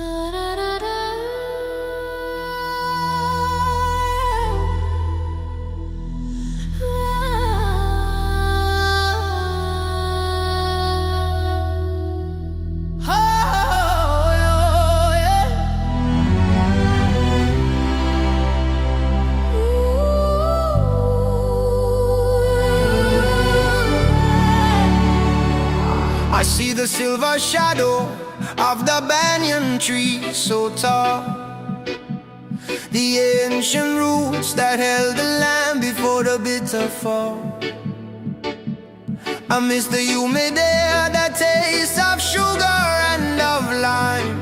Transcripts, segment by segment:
I see the silver shadow of the banyan tree so tall, the ancient roots that held the land before the bitter fall. I miss the humid air, the taste of sugar and of lime,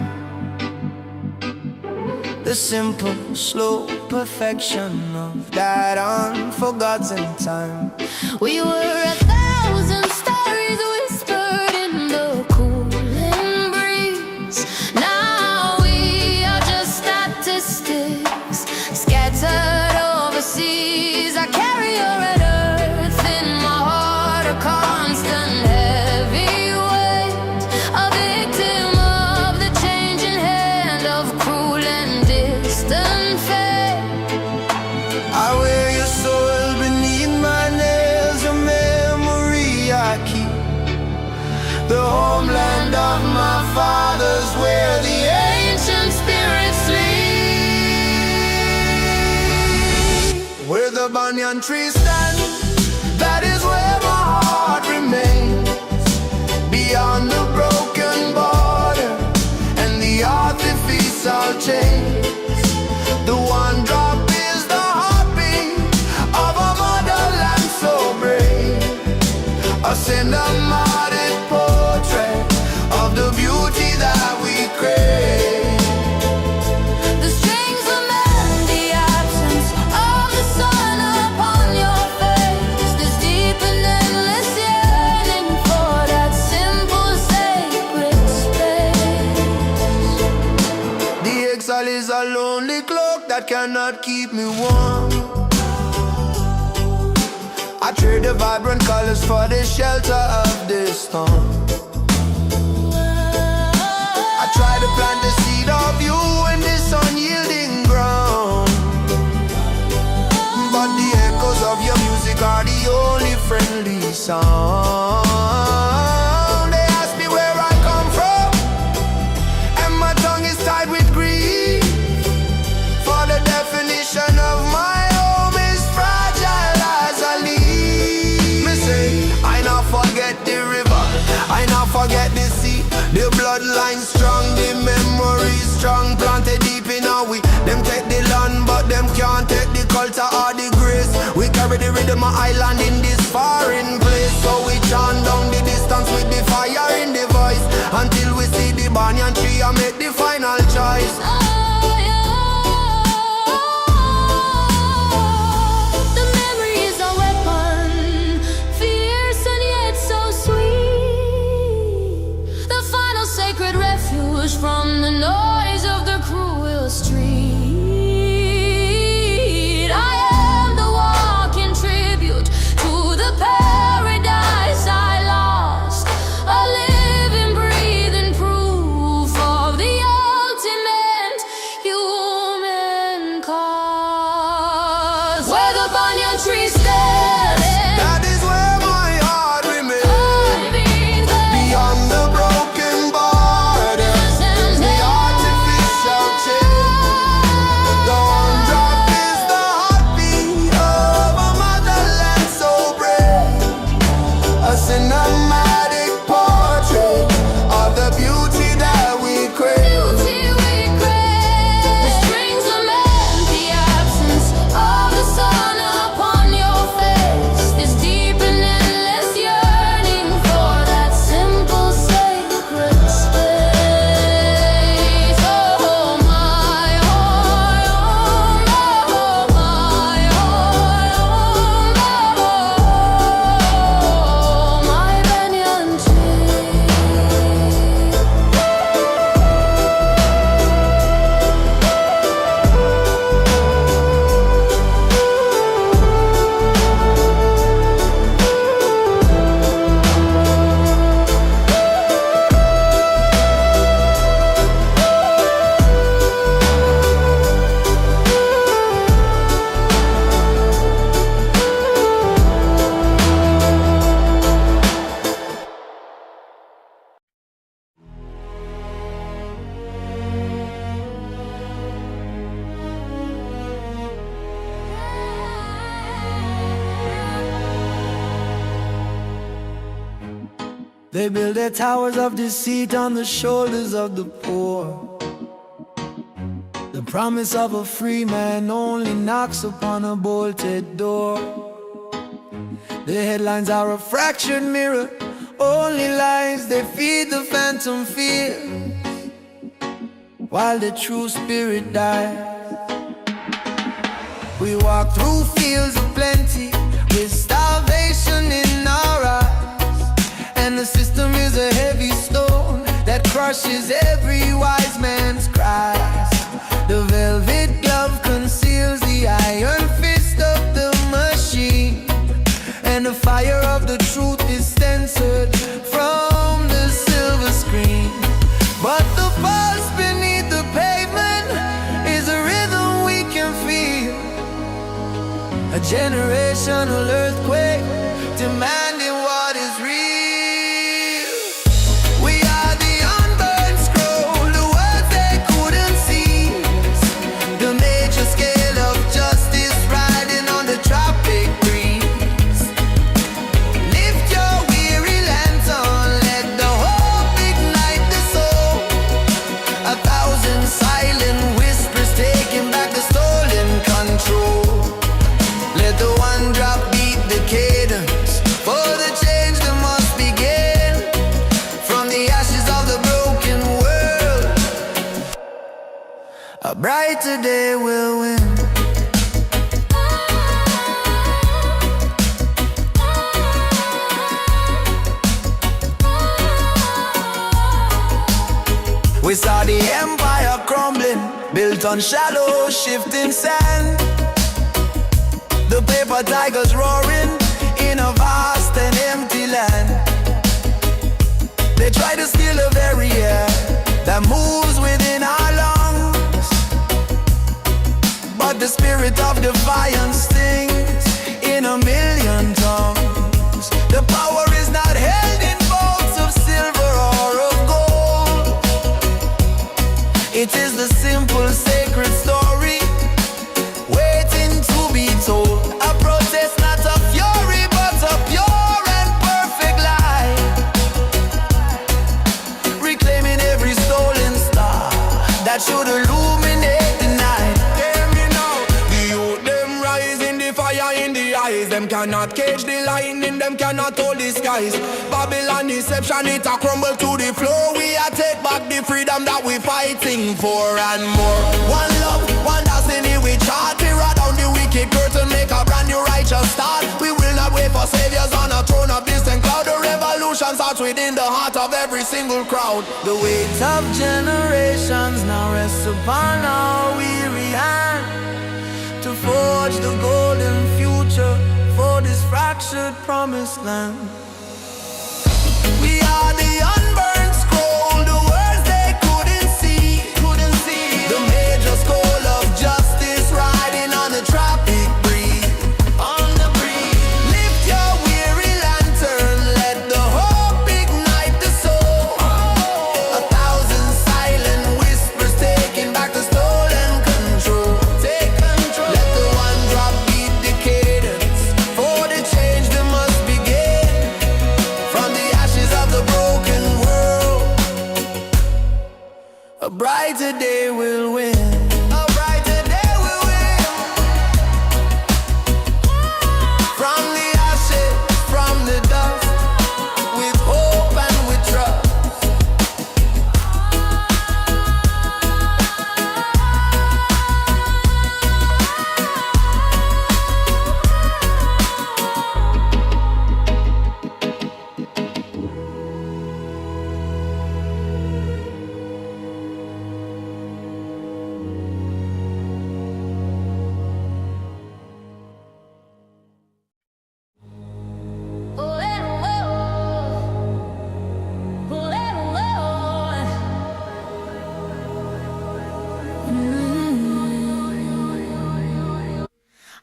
the simple, slow perfection of that unforgotten time. We were 1,000 stories whispered in the cooling breeze. Now we are just statistics scattered overseas. I carry your red earth in my heart, a constant heavy weight, a victim of the changing hand of cruel and distant fate. I wear your soul beneath my nails, a memory I keep, the homeland of my fathers, where the ancient spirits sleep. Where the banyan tree stands, that is where my heart remains, beyond the broken border and the artificial chains. The one drop is the heartbeat of a motherland so brave, a cinematic portrait of the beauty that we crave. The strings lament the absence of the sun upon your face, this deep and endless yearning for that simple sacred space. The exile is a lonely cloak that cannot keep me warm. I trade the vibrant colors for the shelter of this storm. I try to plant the seed of you in this unyielding ground, but the echoes of your music are the only friendly sound. They ask me where I come from, and my tongue is tied with grief, for the definition of my home is fragile as a leaf. Me say, I not forget the river, I not forget the sea, the bloodline strong, the memory strong, planted deep in our we. Them take the land, but them can't take the culture or the grace. We carry the rhythm of island in this foreign place, so we chant down the distance with the fire in the voice, until we see the banyan tree and make the final choice. The memory is a weapon, fierce and yet so sweet, the final sacred refuge from the noise of the cruel street. I am the walking tribute to the paradise I lost, a living, breathing proof of the ultimate human cause. Where the banyan tree stands, That is where my heart remains, beyond the broken borders, the artificial chains. They build their towers of deceit on the shoulders of the poor. The promise of a free man only knocks upon a bolted door. The headlines are a fractured mirror, only lies they feed the phantom fear, while the true spirit dies. We walk through fields of plenty with starvation in our eyes, and the system is a heavy stone that crushes every wise man's cries. The velvet glove conceals the iron fist of the machine, and the fire of the truth is censored from the silver screen. But the pulse beneath the pavement is a rhythm we can feel, a generational earthquake demanding what is real. We are the unburned scroll, the words they couldn't seize, the major scale of justice riding on the tropic breeze. Lift your weary lantern, let the hope ignite the soul. 1,000 silent whispers taking back the stolen control. Let the one drop beat the cadence, for the change that must begin from the ashes of the broken world. A brighter day will win. We saw the empire crumbling, built on shallow, shifting sand. The paper tigers roaring in a vast and empty land. They try to steal the very air that moves within our lungs, but the spirit of defiance stings in a million tongues. The power is not held in bowls of silver or of gold. It is the simple sacred story waiting to be told. A protest, not a fury, but a pure and perfect light, reclaiming every stolen star that should illuminate the night. Hear me now, the youth them rise in the fire in the eyes. Them cannot cage the lightning, them cannot hold the skies. Babylon deception, it a crumble to the floor. We a take back the freedom that we fighting for and more. One love, one destiny, we chart. We ride down the wicked curtain, make a brand new righteous start. We will not wait for saviors on a throne of distant cloud. The revolution starts within the heart of every single crowd. The weight of generations now rests upon our weary hand, to forge the golden future for this fractured promised land. We are the unburned scroll, the words they couldn't see, the major scroll of justice riding on the tropic breeze, on the breeze. Lift your weary lantern, let the hope ignite the soul. 1,000 silent whispers taking back the stolen control. Take control. Let the one drop beat the cadence, for the change that must begin from the ashes of the broken world. A brighter day will win. A brighter day will win. From the ashes, from the dust, with hope and with trust.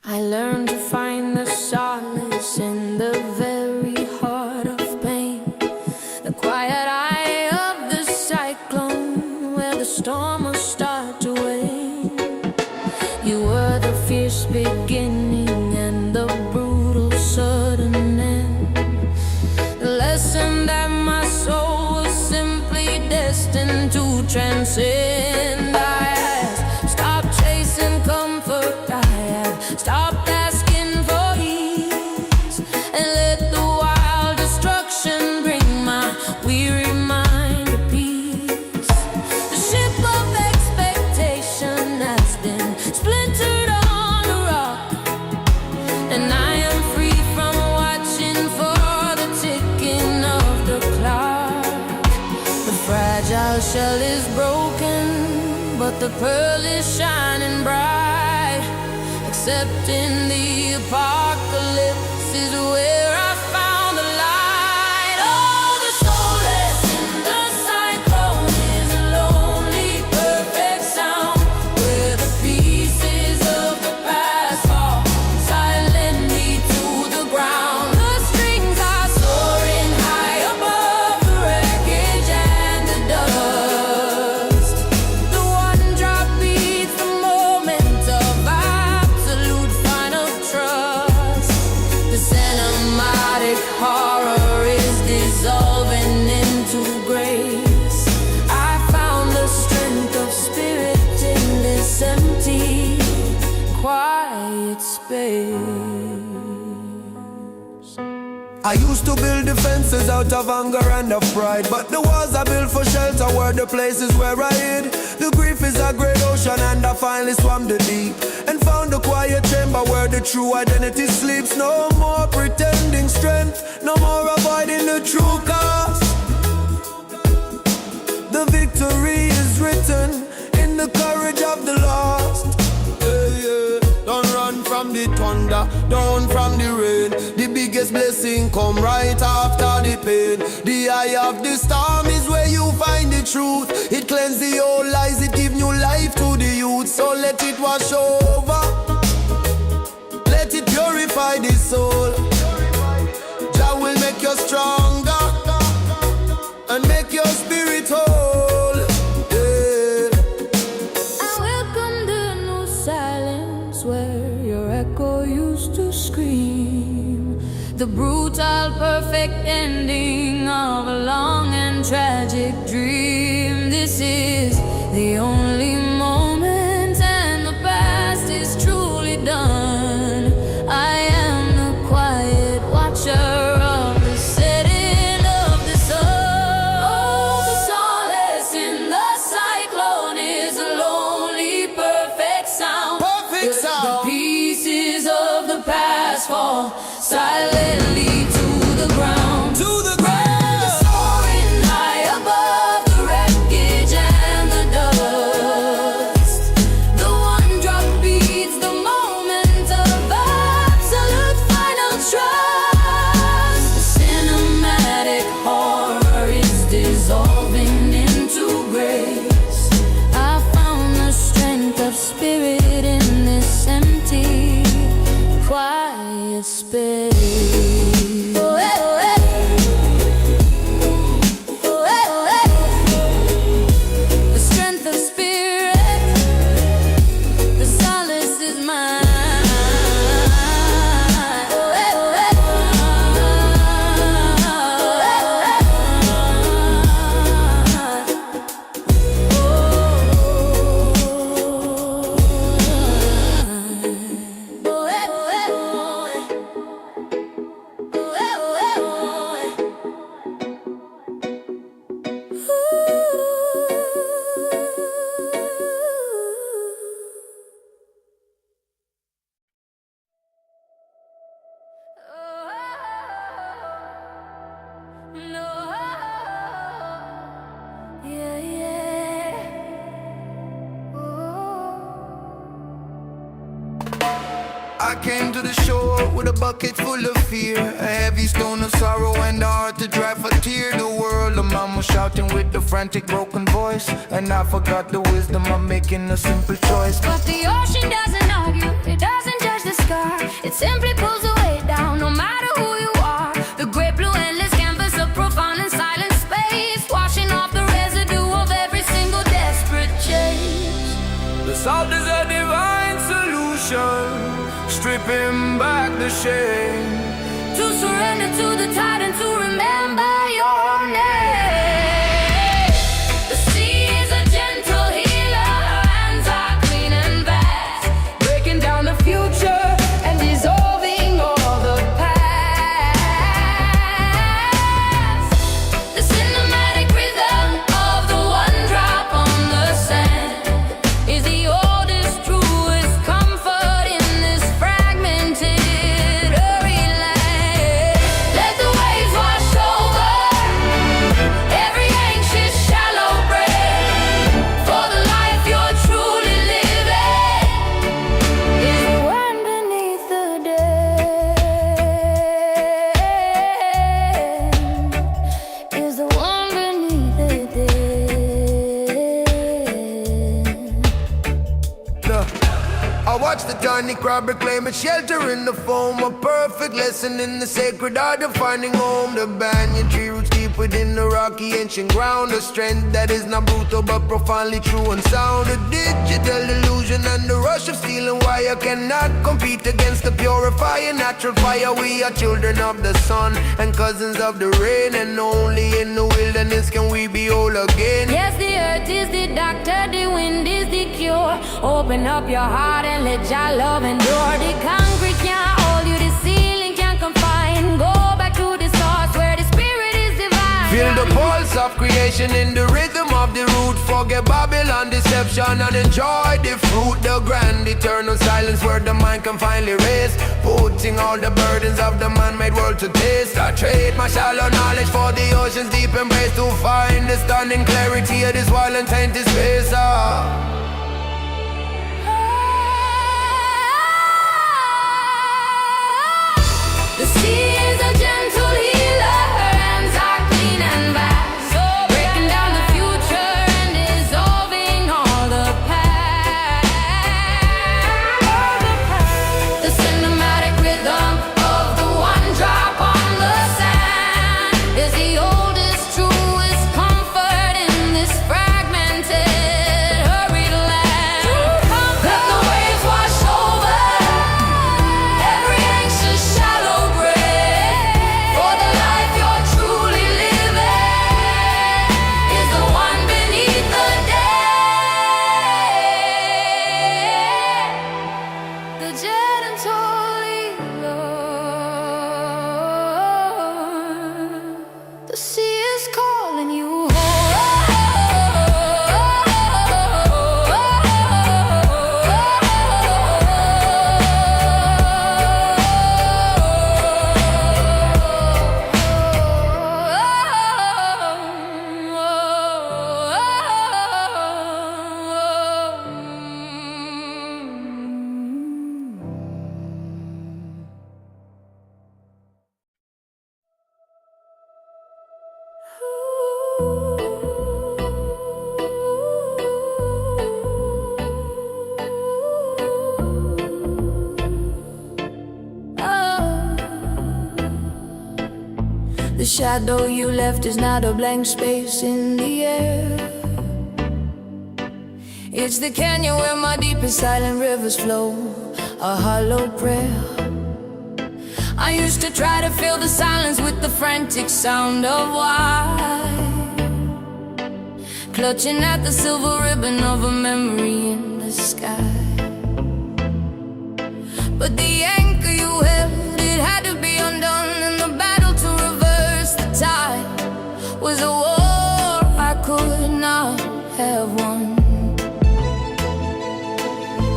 I learned to find the solace in the very heart of pain, the quiet eye of the cyclone where the storm will start to wane. You were the fierce beginning and the brutal sudden end, the lesson that my transcend. I have stopped chasing comfort. I have stopped asking for ease, and let the wild destruction bring my weary mind to peace. The ship of expectation has been splintered on a rock, and I am free from watching for the ticking of the clock. The fragile shell is broken, but the pearl is shining bright. Accepting the apocalypse is where I found the light. Oh, the soulless in the cyclone is a lonely, perfect sound, where the pieces of the past fall silently to the ground. The strings are soaring high above the wreckage and the dust. The one drop beats the moment of absolute final trust. The cinematic horror is dissolving into grace. I found the strength of spirit in this empty, quiet space. I used to build defenses out of anger and of pride, but the walls I built for shelter were the places where I hid. The grief is a great ocean, and I finally swam the deep and found a quiet chamber where the true identity sleeps. No more pretending strength, no more avoiding the true cost. The victory is written in the courage of the lost. Yeah, yeah. Don't run from the thunder, don't from the rain. The biggest blessing come right after the pain. The eye of the storm is where you find the truth. It cleanses the old lies, it give new life to the youth. So let it wash over, let it purify the soul. Jah will make you stronger and make your spirit whole. Yeah. I welcome the new silence where your echo used to scream. The brutal, perfect ending of a long and tragic dream. This is the only moment, and the past is truly done. I am the quiet watcher of the setting of the sun. Oh, the solace in the cyclone is a lonely, perfect sound. Perfect sound. The pieces of the past fall silently to the ground. To the ground. Soaring high above the wreckage and the dust. The one drop beats the moment of absolute final trust. The cinematic horror is dissolving into grace. I found the strength of spirit in this empty, quiet space. Oh, eh, oh, eh. Oh, eh, oh, eh. The strength of spirit, the solace is mine. Oh, eh, oh, eh. Oh, eh, oh, eh. Oh, eh, oh, eh. I came to the shore with a bucket full of fear, a heavy stone of sorrow and a heart to dry for tear. The world, the mama shouting with a frantic broken voice, and I forgot the wisdom of making a simple choice. But the ocean doesn't argue, it doesn't judge the scar. It simply pulls the weight down, no matter who you are. The great blue endless canvas of profound and silent space, washing off the residue of every single desperate chase. The salt is a divine solution, stripping back the shame. To surrender to the tide and to remember your name. The sea is a watch the tiny crab reclaim its shelter in the foam. A perfect lesson in the sacred art of finding home. The banyan tree roots deep within the rocky ancient ground. A strength that is not brutal but profoundly true and sound. A digital illusion and the rush of steel and wire cannot compete against the purifying natural fire. We are children of the sun and cousins of the rain, and only in the wilderness can we be whole again. Yes, the earth is the doctor, the wind is the cure. Open up your heart and let your love endure. The concrete can't hold you, the ceiling can't confine. Go back to the source where the spirit is divine. Feel the pulse of creation in the rhythm of the root. Forget Babylon deception and enjoy the fruit. The grand eternal silence where the mind can finally rest, putting all the burdens of the man-made world to taste. I trade my shallow knowledge for the ocean's deep embrace, to find the stunning clarity of this wild and tainted space. The sea is a gentle healer, her hands are clean and vast, breaking down the future and dissolving all the past. The cinematic rhythm of the one drop on the sand is the oldest, truest comfort in this fragmented, hurried land. Let the waves wash over every anxious shallow grave, for the life you're truly living is the one beneath the dead. The gentle healer. The sea is calling you The shadow you left is not a blank space in the air. It's the canyon where my deepest silent rivers flow, a hollow prayer. I used to try to fill the silence with the frantic sound of wine, clutching at the silver ribbon of a memory in the sky. But the anchor you held, it had to be undone, and the battle to reverse the tide was a war I could not have won.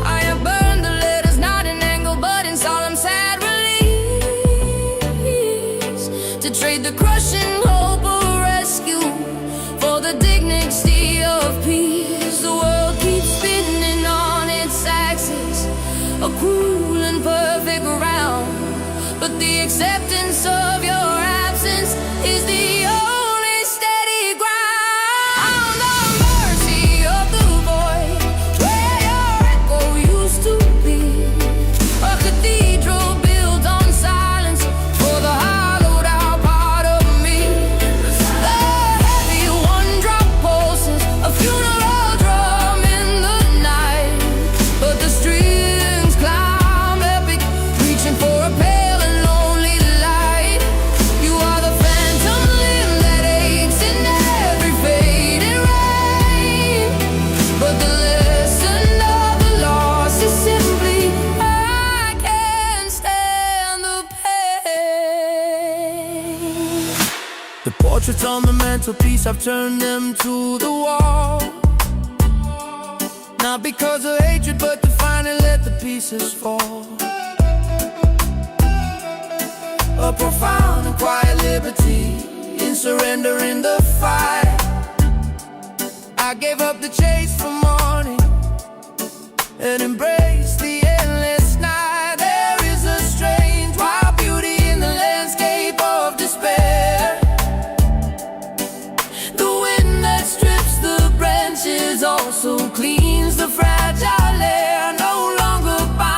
I have burned the letters, not in anger, but in solemn sad release, to trade the crushing hope of rescue for the dignity of peace. The world keeps spinning on its axis, a cruel and perfect round, but the acceptance of your absence is the only steady ground. The mercy of the void where your echo used to be, a cathedral built on silence for the hollowed out part of me. The heavy one-drop pulses, a funeral drum in the night, but the strings climb epic, reaching for a pale and lonely light. You are the phantom limb that aches in every fading rain, but the lesson of the loss is simply, I can't stand the pain. The portraits on the mantelpiece, I've turned them to the wall, not because of hatred, but to finally let the pieces fall. A profound and quiet liberty in surrendering the fight. I gave up the chase for morning and embraced the endless night. There is a strange wild beauty in the landscape of despair. The wind that strips the branches also cleans the fragile air. No longer bound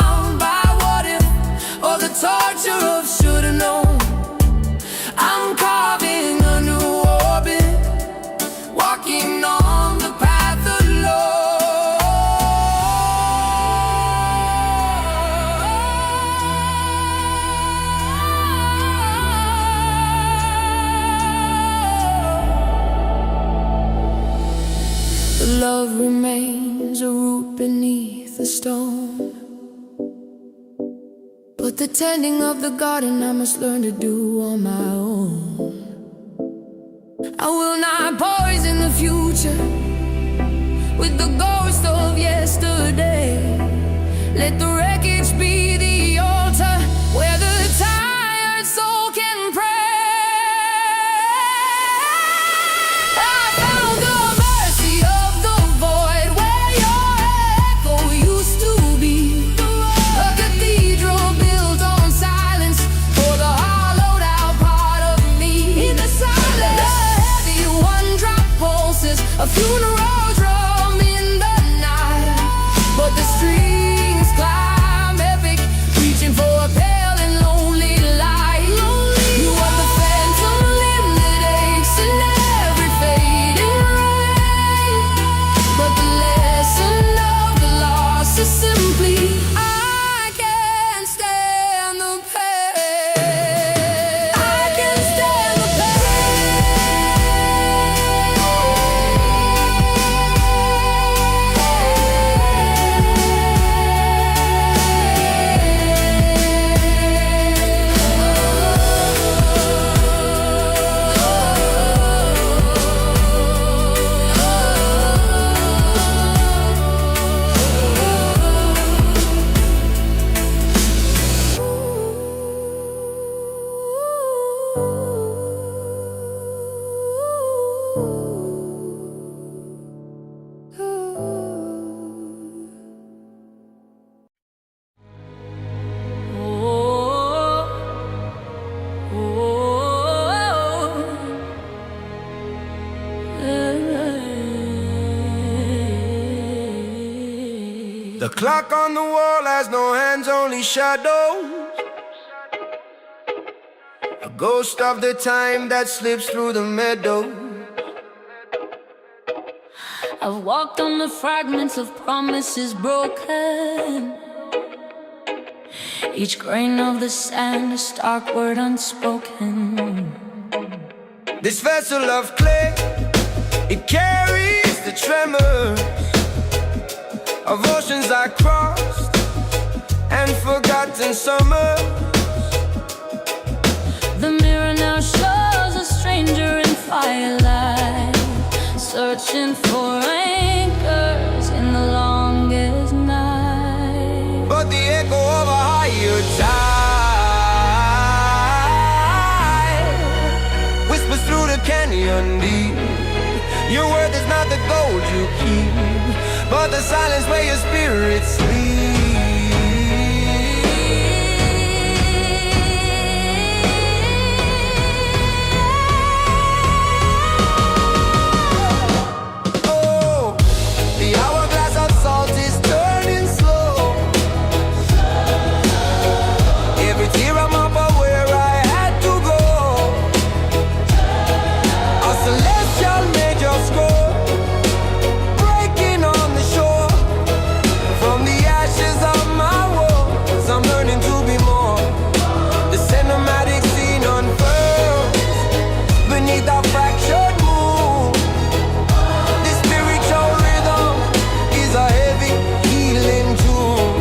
love remains a root beneath the stone. But the tending of the garden I must learn to do on my own. I will not poison the future with the ghost of yesterday. Let the wreckage be the altar where the tired soul can pray. I found the mercy of the void where your echo used to be. A cathedral built on silence for the hollowed out part of me. In the silence, the heavy one-drop pulses, a funeral drum in the night. But the strings climb epic, reaching for a pale and lonely light. You are the phantom limb that aches in every fading rain. But the lesson of the loss is simply I can't stand the pain. I can't stand the The clock on the wall has no hands, only shadows. A ghost of the time that slips through the meadow. I've walked on the fragments of promises broken. Each grain of the sand a stark word unspoken. This vessel of clay, it carries the tremors of oceans I crossed and forgotten summers. The mirror now shows a stranger in firelight, searching for anchors in the longest night. But the echo of a higher tide whispers through the canyon deep. Your worth is not the gold you keep, but the silence where your spirit sleeps. Oh, the hourglass of salt is turning slow. Every tear I'm up of where I had to go. A celestial major score breaking on the shore. From the ashes of my walls, I'm learning to be more. The cinematic scene unfurls beneath our fractured moon. The spiritual rhythm is a heavy healing tune.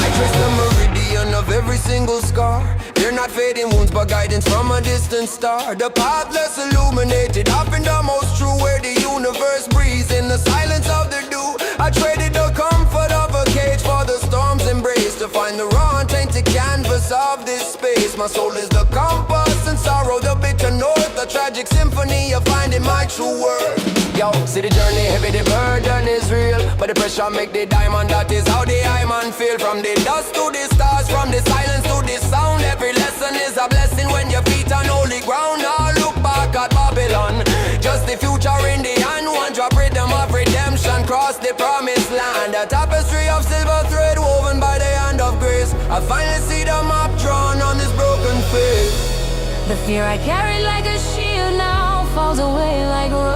I trace the meridian of every single scar. They're not fading wounds but guidance from a distant star. The pathless illuminated, often the most true, where the universe breathes in the silence of the dew. I traded the comfort of a cage for the storm's embrace, to find the raw untainted canvas of this space. My soul is the compass and sorrow, the bitter north, a tragic symphony of finding my true worth. Yo, see the journey heavy, the burden is real, but the pressure make the diamond, that is how the diamond feel. From the dust to the stars, from the silence to the sound, every lesson is a blessing when your feet on holy ground. Now look back at Babylon, just the future in the hand. One drop rhythm of redemption, cross the promised land. A tapestry of silver thread woven by the hand of grace. I finally see the map drawn on this broken face. The fear I carried like a shield now falls away like rose.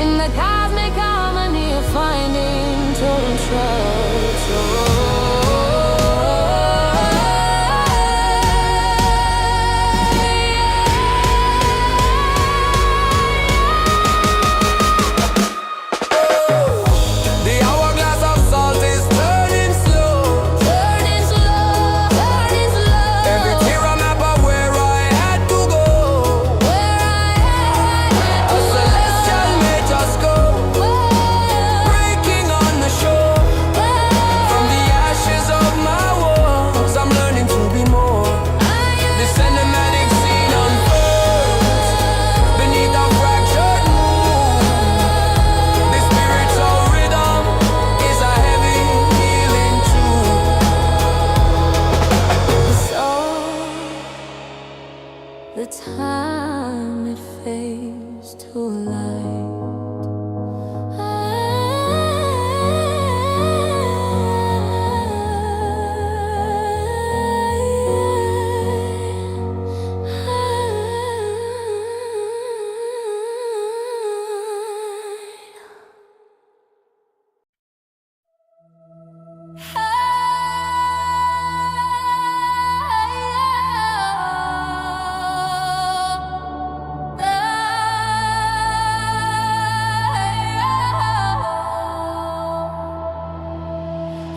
In the cosmic harmony of finding total trust.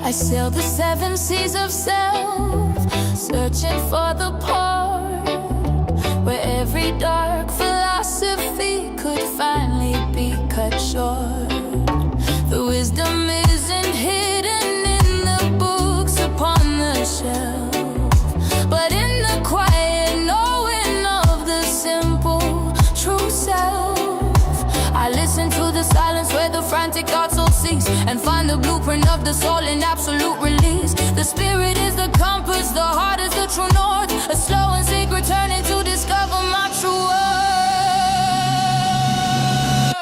I sail the seven seas of self, searching for the part where every dark philosophy could finally be cut short. The wisdom isn't hidden in the books upon the shelf, but in the quiet knowing of the simple true self. I listen to the silence where the frantic thoughts all cease, and find the blueprint of the soul in absolute release. The spirit is the compass, the heart is the true north, a slow and secret turning to discover my true worth.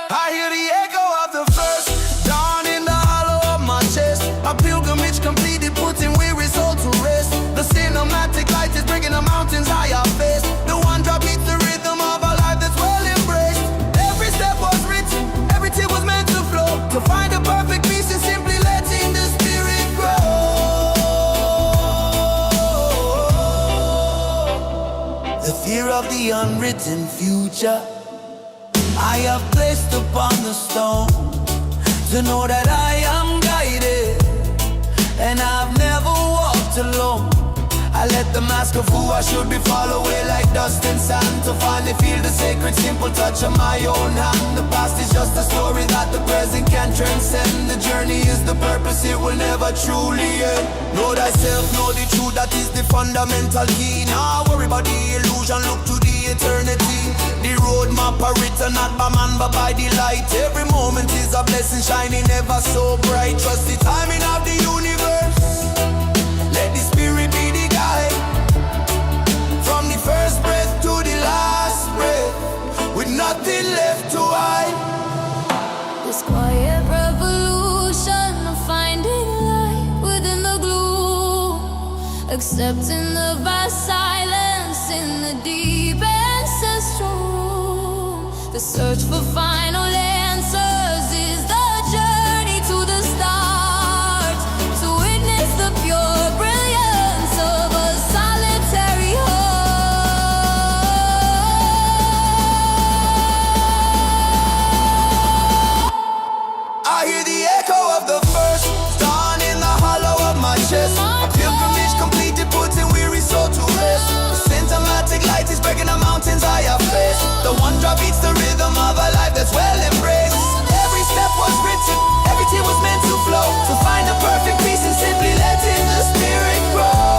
I hear the echo of the first dawn in the hollow of my chest. A pilgrimage completed, putting weary soul to rest. The cinematic light is breaking the mountains I have faced. The one drop beats the rhythm of a life that's well embraced. Every step was written, every tear was meant to flow, to find a perfect peace and simply letting the spirit grow. The fear of the unwritten future I have placed upon the stone, to know that I am guided and I've never walked alone. I let the mask of who I should be fall away like dust and sand, to finally feel the sacred simple touch of my own hand. The past is just a story that the present can transcend. The journey is the purpose, it will never truly end. Know thyself, know the truth, that is the fundamental key. Now worry about the illusion, look to the eternity. The roadmap are written not by man but by the light. Every moment is a blessing shining ever so bright. Trust the timing of the universe, let the spirit be the guide. From the first breath to the last breath, with nothing left to hide. This quiet revolution of finding light within the gloom, accepting the vast silence in the deep ancestral room. The search for final answers is the journey to the stars, to witness the pure brilliance of a solitary heart. I hear the echo of the first dawn in the hollow of my chest. A pilgrimage completed, putting weary soul to rest. The cinematic light is breaking the mountains I have faced. The one drop beats the rhythm of a life that's well embraced. Every step was written, every tear was meant to flow, to find a perfect peace and simply letting the spirit grow.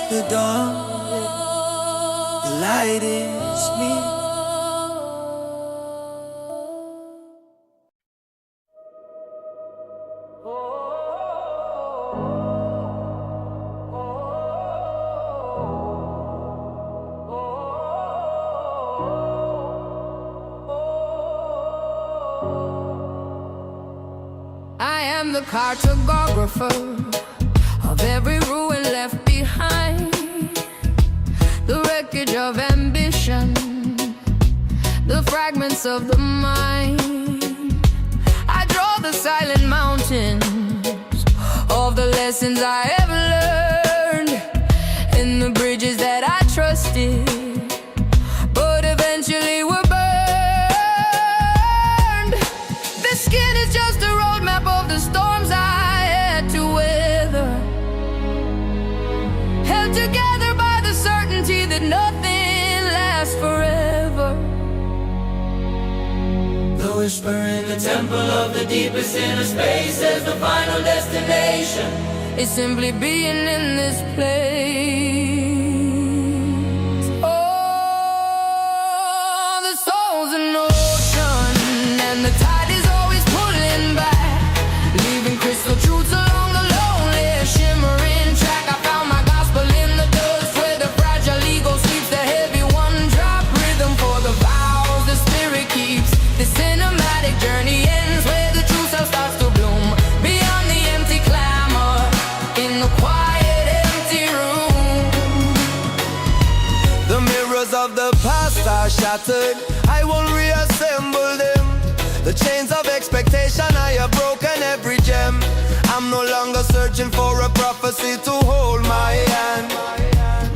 The dawn, the light is me. I am the cartographer of every ruin left behind, the wreckage of ambition, the fragments of the mind. I draw the silent mountains of the lessons I have learned, and the bridges that I trusted, but eventually were burned. The skin is just a roadmap of the storms I had to weather, held together by the certainty that nothing lasts forever. The whisper in the temple of the deepest inner space says the final destination is simply being in this place. Oh, the soul's an ocean, and the tide is always pulling back, leaving crystal truths along the lonely, shimmering track. I found my gospel in the dust, where the fragile ego sleeps, the heavy one drop rhythm for the vows the spirit keeps. The cinematic journey ends where the true self starts to bloom, beyond the empty clamor in the quiet empty room. shattered, I won't reassemble them. The chains of expectation, I have broken every gem. I'm no longer searching for a prophecy to hold my hand.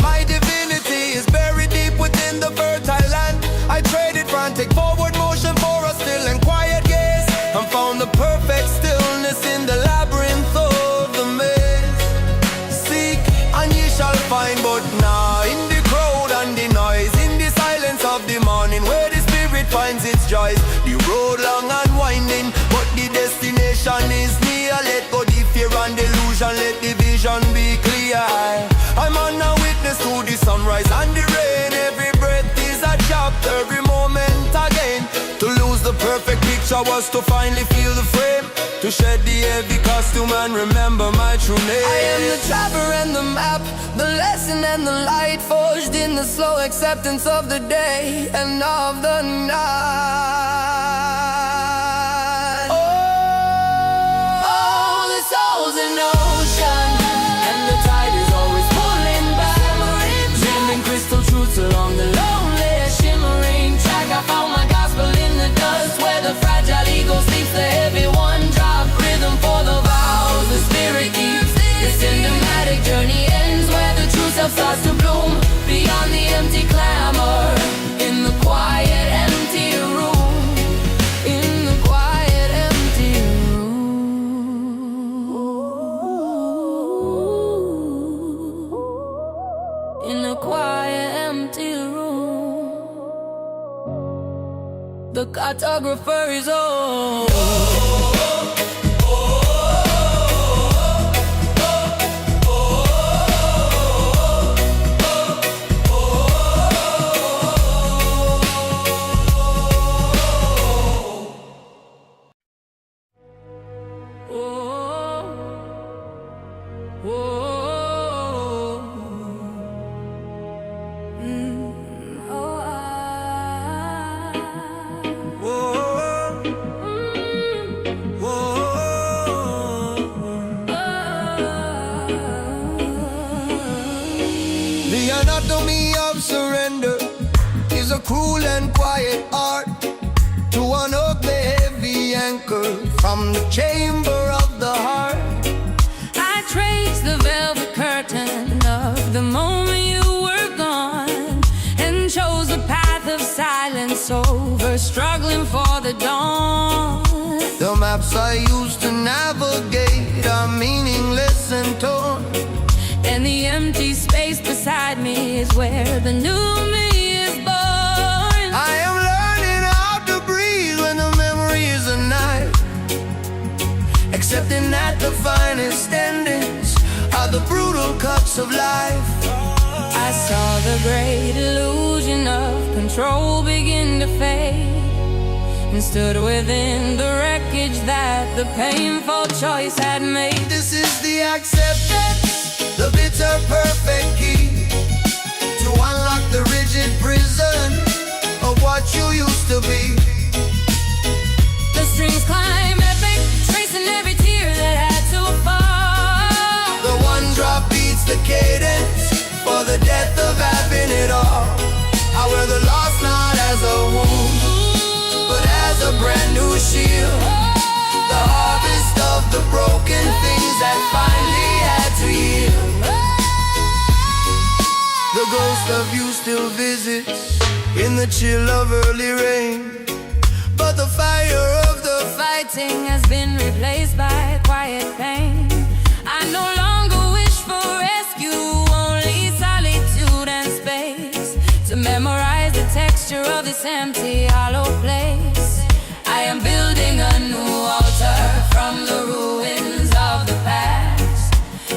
My divinity is buried deep within the fertile land. I traded frantic forward motion for a still and quiet gaze, and found the perfect stillness in the labyrinth of the maze. Seek and ye shall find, but now in the crowd and the noise, in the silence of the morning, where the spirit finds its joys. The road long and winding, but the destination is near. Let go the fear and delusion, let the vision be clear. I'm on a witness to the sunrise and the rain. Every breath is a chapter, every moment again. To lose the perfect picture was to finally feel the frame, to shed the heavy costume and remember my true name. I am the traveler and the map, the lesson and the light, forged in the slow acceptance of the day and of the night. Oh, the soul's an ocean, and the tide is always pulling back, sending crystal truths along the lonely, shimmering track. I found my gospel in the dust, where the fragile ego sleeps, the heavy one drop rhythm for the vows the spirit keeps. The cinematic journey ends where the true self starts to bloom, beyond the empty clamor, in the quiet empty room, in the quiet empty room, in the quiet empty room. The cartographer is on. The anatomy of surrender is a cruel and quiet art, to unhook the heavy anchor from the chamber of the heart. I traced the velvet curtain of the moment you were gone, and chose the path of silence over struggling for the dawn. The maps I used to navigate are meaningless and torn, and the empty space beside me is where the new me is born. I am learning how to breathe when the memory is a knife, accepting that the finest endings are the brutal cuts of life. I saw the great illusion of control begin to fade, and stood within the wreckage that the painful choice had made. This is the acceptance, the bitter perfect key, to unlock the rigid prison of what you used to be. The strings climb epic, tracing every tear that had to fall. The one drop beats the cadence for the death of having it all. I wear the loss not as a wound, but as a brand new shield, the harvest of the broken things that finally had to yield. The ghost of you still visits in the chill of early rain, but the fire of the Fighting has been replaced by quiet pain. I no longer wish for rescue, only solitude and space, to memorize the texture of this empty, hollow place. I am building a new altar from the ruins of the past,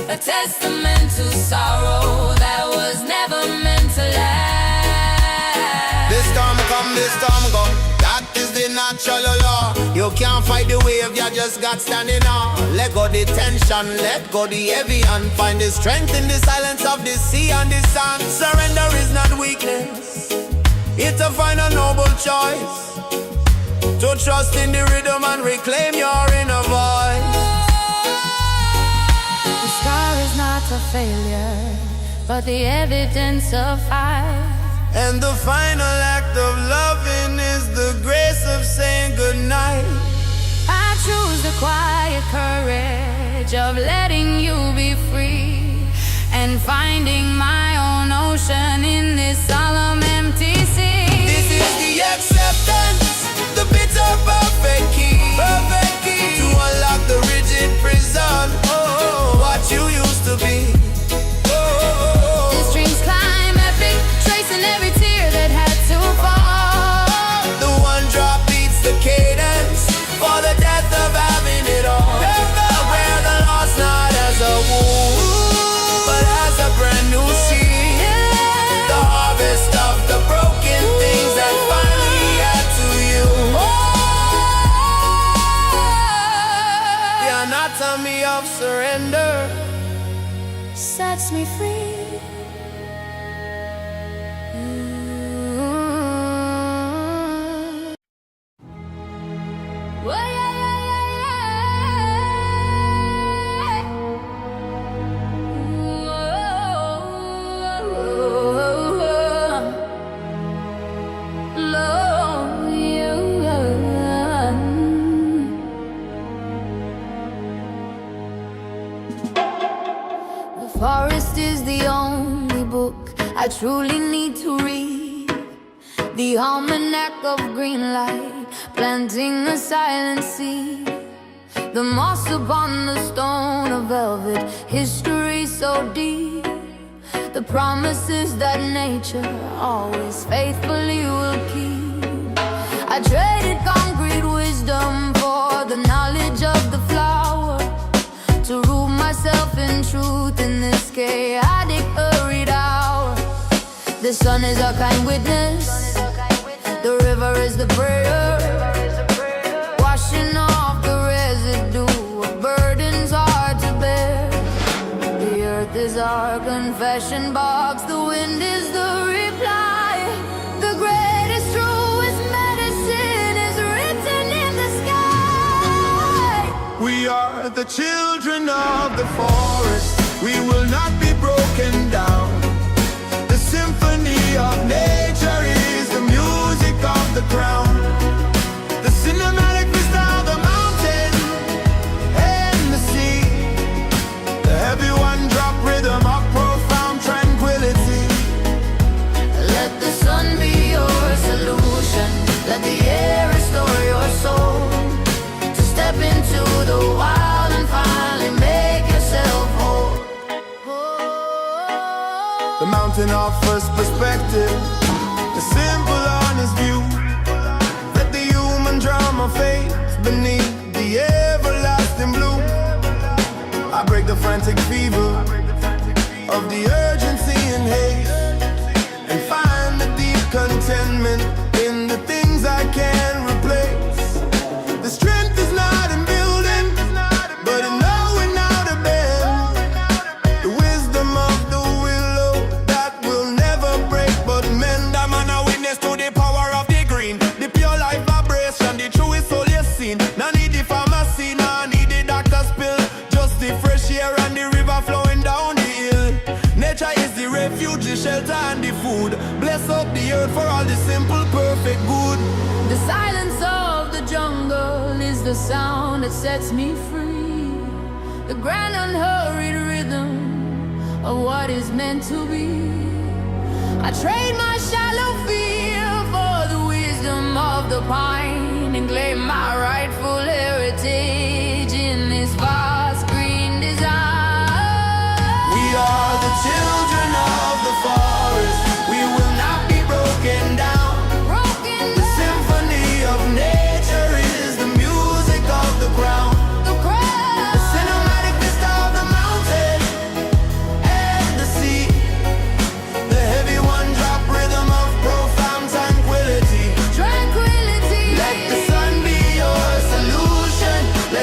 a testament to sorrow that was never meant to last. This storm come, this storm go, that is the natural law. You can't fight the wave, you just got standing on. Let go the tension, let go the heavy, and find the strength in the silence of the sea and the sun. Surrender is not weakness, it's a final noble choice, to trust in the rhythm and reclaim your inner voice. The scar is not a failure, but the evidence of fight. And the final act of loving is the grace of saying goodnight. I choose the quiet courage of letting you be free and finding my own ocean in this solemn empty sea. This is the acceptance, the bitter perfect key, to unlock the rigid prison. Oh, what you used to be. The strings climb epic, tracing every tear that had to fall. The one drop beats the cadence for the death of having it all. Where the loss not as a wound, but as a brand new seed. The harvest of the broken things that finally got to you. The anatomy of surrender Sets me free. The forest is the only book I truly need to read. The almanac of green light, planting a silent seed. The moss upon the stone of velvet, history so deep. The promises that nature always faithfully will keep. I traded concrete wisdom for the knowledge of the flower, to root myself in truth in this chaotic, hurried hour. The sun is our kind witness, the river is the prayer, washing off the residue of burdens hard to bear. The earth is our confession box, the wind is the reply. The greatest, truest medicine is written in the sky. We are the children of the forest, we will not be broken down. The symphony of nature is the music of the crown. The cinematic of the mountain and the sea. The heavy one drop rhythm of profound tranquility. Let the sun be your solution, let the air restore your soul. To step into the wild and finally make yourself whole. The mountain offers perspective, a simple, honest view. Let the human drama fade beneath the everlasting blue. I break the frantic fever of the urgency and haste, and find the deep contentment in the things I can't replace. The strength is not in building, but in knowing how to bend. The wisdom of the willow that will never break but mend. I'm an witness to the power of the green, the pure life vibration, the truest soul you seen. No need the pharmacy, no need the doctor's pill, just the fresh air and the river flowing down the hill. Nature is the refuge, the shelter and the food. Bless up the earth for all the simple, perfect good. The silence of the jungle is the sound that sets me free. The grand unhurried rhythm of what is meant to be. I trade my shallow fear for the wisdom of the pine, and claim my rightful heritage in this vast green design. We are the children of the forest, we will not be broken down. The symphony of nature is the music of the ground. The cinematic vista of the mountain and the sea. The heavy one drop rhythm of profound tranquility. Let the sun be your solution, let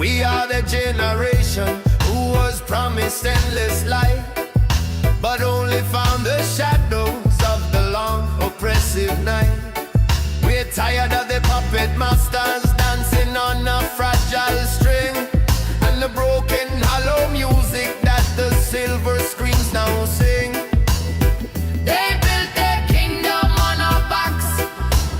We are the generation who was promised endless light, but only found the shadows of the long oppressive night. We're tired of the puppet masters dancing on a fragile string, and the broken hollow music that the silver screens now sing. They built their kingdom on our backs.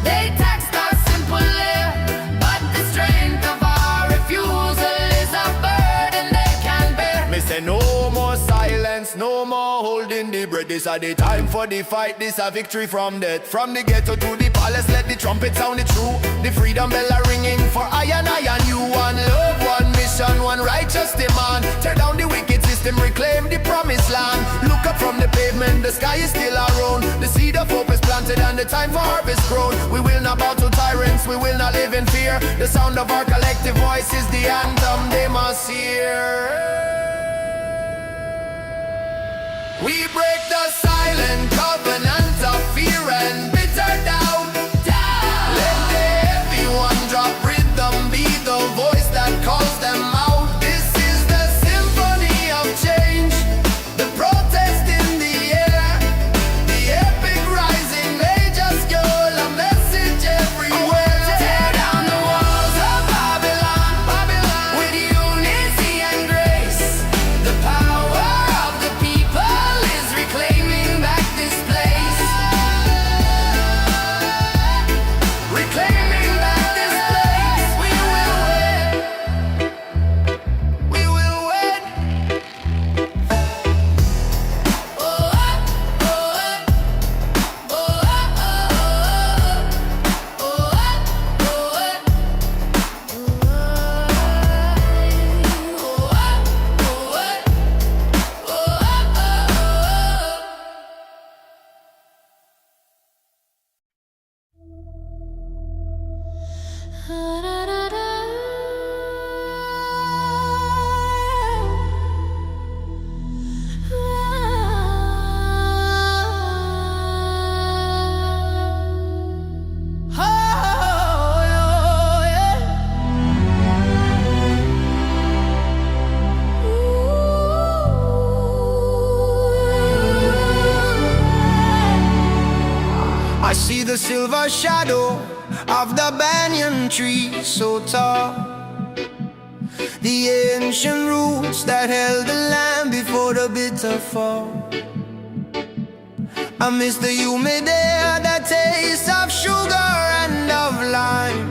They taxed our simple air, but the strength of our refusal is a burden they can bear. Me say no more silence, no more holding the breath. This are the time for the fight, this a victory from death. From the ghetto to the palace, let the trumpet sound it true. The freedom bell are ringing for I and you. One love, one mission, one righteous demand. Tear down the wicked system, reclaim the promised land. Look up from the pavement, the sky is still our own. The seed of hope is planted and the time for harvest grown. We will not bow to tyrants, we will not live in fear. The sound of our collective voice is the anthem they must hear. We break the silent covenant of fear and bitter doubt. Let the heavy one drop rhythm, be the voice that calls them out. This is the symphony of change, the protest in the air, the epic rising major scale, a message everywhere. Tear down the walls of Babylon, with unity and grace. The power of the people is reclaiming back this place. Reclaiming back this place. We will win. We will win. Oh, oh, oh, I see the silver shadow of the banyan tree so tall, the ancient roots that held the land before the bitter fall. I miss the humid air, the taste of sugar and of lime,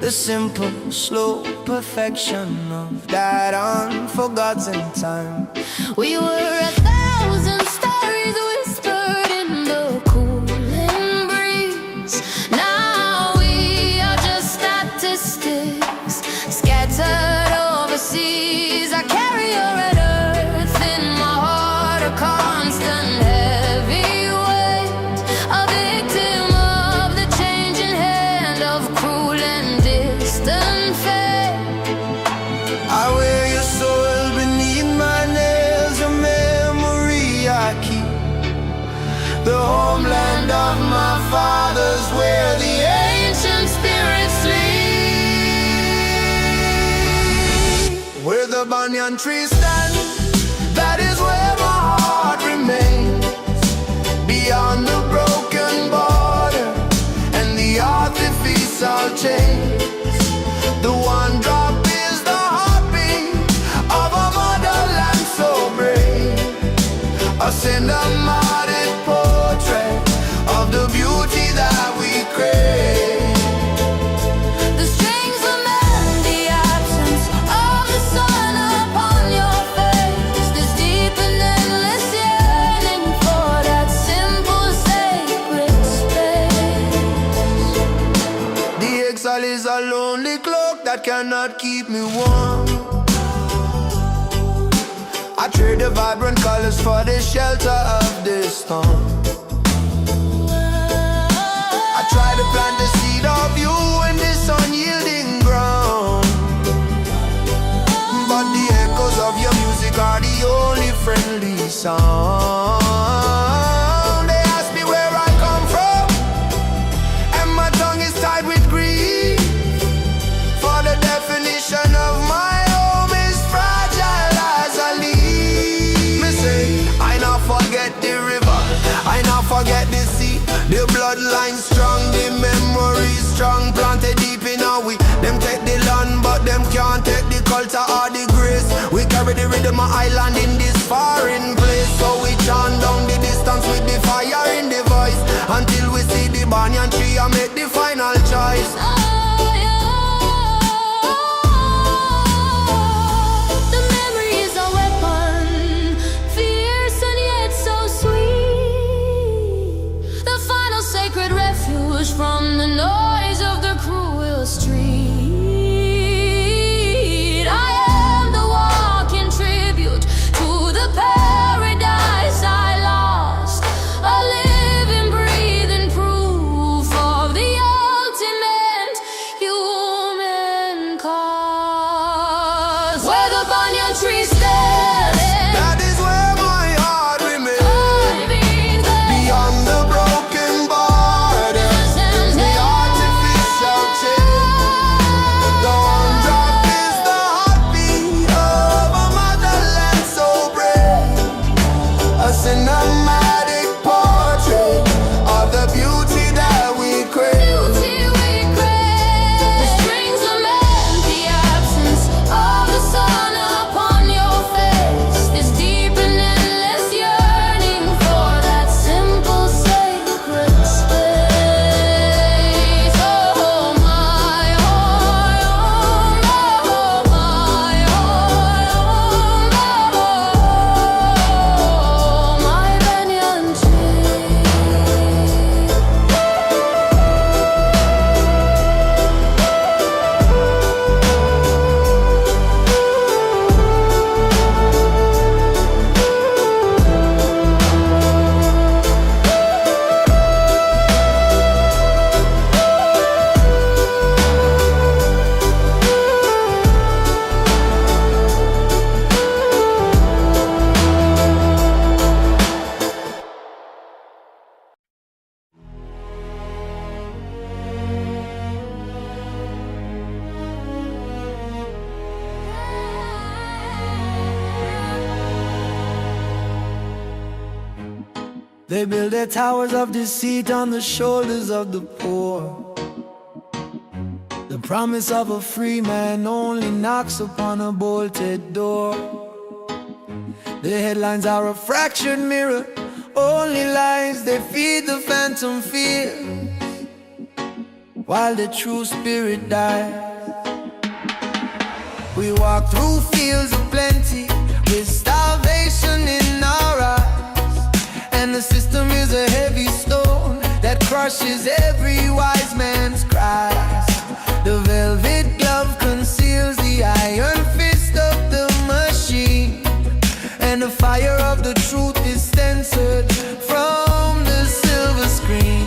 the simple, slow perfection of that unforgotten time. we were 1,000 stories whispered in the cooling breeze. Now we are just statistics scattered overseas. I carry your red earth in my heart, a constant heavy weight, a victim of the changing hand of cruel and distant fate. I wear your soul beneath my nails, a memory I keep. The homeland of my fathers, where the ancient spirits sleep. Where the banyan tree stands, that is where my heart remains. Beyond the broken border and the artificial chains, the one drop is the heartbeat of a motherland so brave, a cinematic portrait of the beauty that we crave. The strings lament the absence of the sun upon your face. This deep and endless yearning for that simple, sacred space. The exile is a lonely cloak that cannot keep me warm. I trade the vibrant colors for the shelter of this storm. I try to plant the seed of you in this unyielding ground, but the echoes of your music are the only friendly sound. They ask me where I come from, and my tongue is tied with grief for strong, planted deep in our we. Them take the land, but them can't take the culture or the grace. We carry the rhythm of island in this foreign place. So we chant down the distance with the fire in the voice, until we see the banyan tree and make the final choice. The memory is a weapon, fierce and yet so sweet. The final sacred refuge from the noise of the cruel street. I am the walking tribute to the paradise I lost, a living, breathing proof of the ultimate human cause. Where the banyan tree stands, That is where my heart remains. I've been there. Beyond the broken borders, the artificial chain. The one drop is the heartbeat of a motherland so brave. A cinematic portrait of the beauty that we crave. The strings lament the absence of the sun upon your face. This deep and endless yearning for that simple sacred space. Oh my, oh my, oh my banyan tree. They build their towers of deceit on the shoulders of the poor. The promise of a free man only knocks upon a bolted door. The headlines are a fractured mirror, only lies they feed the phantom fear, while the true spirit dies. We walk through fields of plenty with starvation in our eyes, and the system is a heavy stone that crushes every wise man's cries. The velvet glove conceals the iron fist of the machine, and the fire of the truth is censored from the silver screen.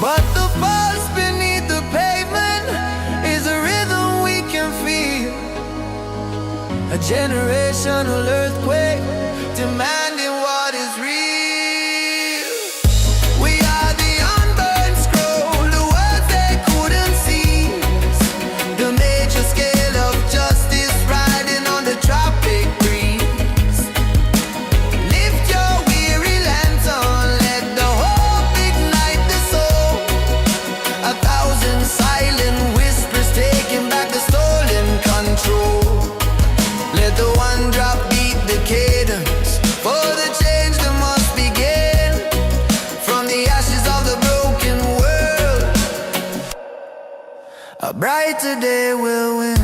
But the pulse beneath the pavement is a rhythm we can feel, a generational earthquake demanding what is real. We are the unburned scroll, the words they couldn't seize, the major scale of justice riding on the tropic breeze. Lift your weary lantern, let the hope ignite the soul. 1,000 silent whispers taking back the stolen control. Let the one drop beat the cadence, for the change that must begin from the ashes of the broken world. A brighter day will win.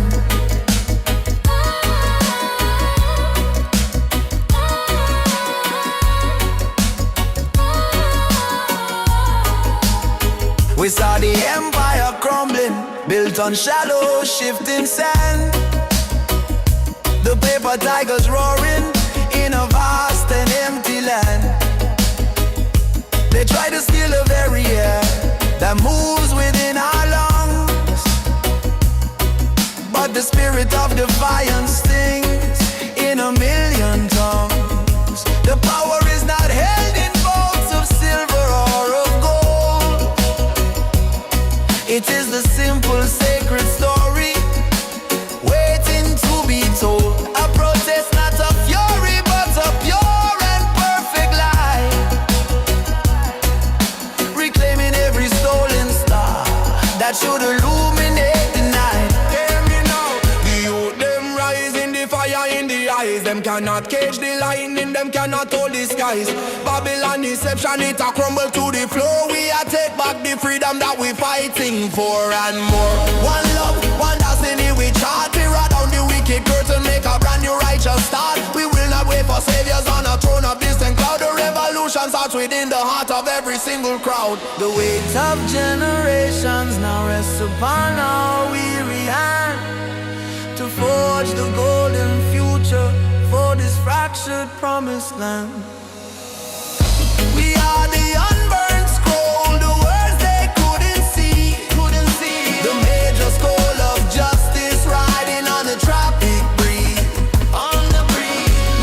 We saw the empire crumbling, built on shallow, shifting sand. The paper tigers roaring in a vast and empty land. They try to steal the very air that moves within our lungs, but the spirit of defiance stings in a million tongues. The power is not held in bowls of silver or of gold. It is the simple sacred story waiting to be told. A protest, not a fury, but a pure and perfect life, reclaiming every stolen star that you illuminate the night. Hear me now. The youth them rise in the fire in the eyes. Them cannot cage the lightning, them cannot hold the skies. Babylon deception, it a crumble to the floor. We a take back the freedom that we fighting for and more. One love, one destiny we chart. We ride down the wicked curtain, make a brand new righteous start. We will not wait for saviors on a throne of distant cloud. The revolution starts within the heart of every single crowd. The weight of generations now rests upon our weary hand to forge the golden future for this fractured promised land. We are the unburned scroll, the words they couldn't see. The major scroll of justice riding on the tropic breeze.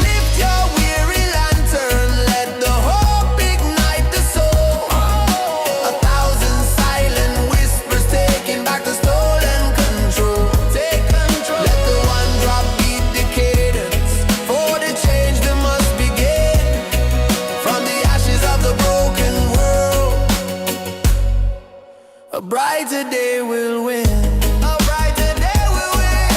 Lift your weary lantern, let the hope ignite the soul. 1,000 silent whispers taking back the stolen control. Let the one drop beat the cadence. For the change that must begin from the ashes of the broken world. A brighter day will win. A brighter day will win.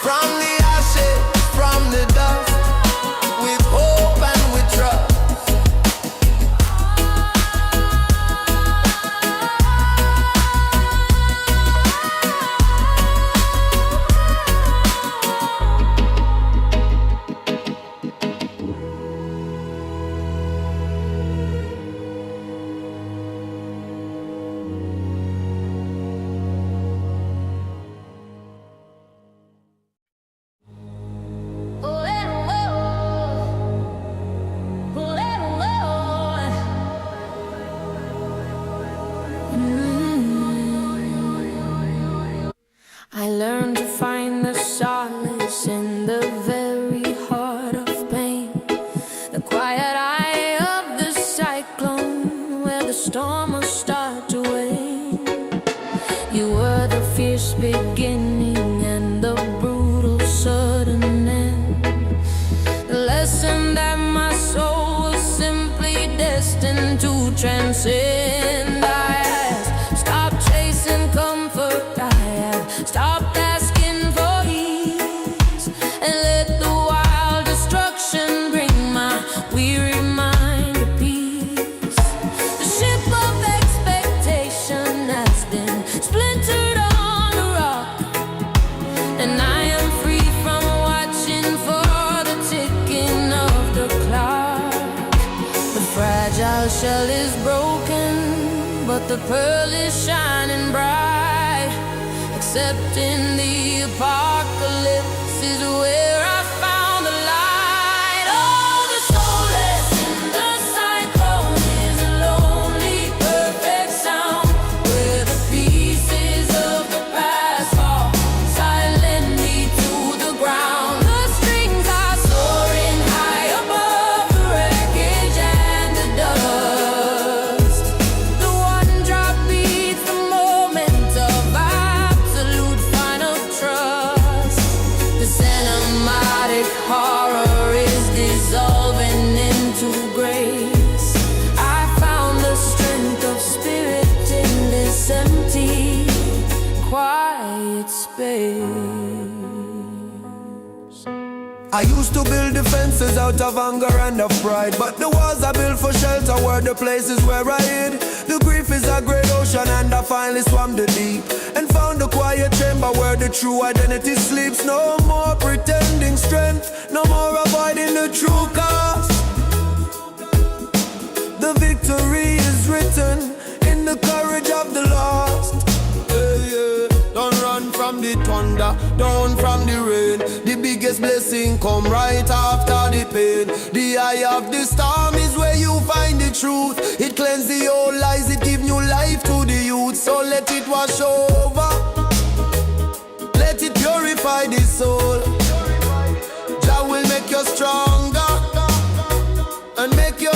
From the ashes, from the dust, with hope and with trust. I learned to find the solace in the very heart of pain, the quiet eye of the cyclone where the storm will start to wane. You were the fierce beginning and the brutal sudden end, the lesson that my soul was simply destined to transcend. I had stopped chasing comfort, I had stopped asking for ease, and let the wild destruction bring my weary mind to peace. The ship of expectation has been splintered on a rock, and I am free from watching for the ticking of the clock. The fragile shell is broken, but the pearl is shining bright. Accepting the apocalypse is where I found the light. Oh, the soulless in the cyclone is a lonely, perfect sound, where the pieces of the past fall silently to the ground. The strings are soaring high above the wreckage and the dust. The one drop beats the moment of absolute final trust. The cinematic horror is dissolving into grace. I found the strength of spirit in this empty, quiet space. I used to build defenses out of anger and of pride, but the walls I built for shelter were the places where I hid. The grief is a great ocean, and I finally swam the deep and found the quiet chamber where the true identity sleeps. No more pretending strength, no more avoiding the true cost. The victory is written in the courage of the lost. Don't run from the thunder, down from the rain. The biggest blessing come right after the pain. The eye of the storm is where you find the truth. It cleanses the old lies, it gives new life to the youth. So let it wash over, let it purify the soul. Jah will make you stronger and make you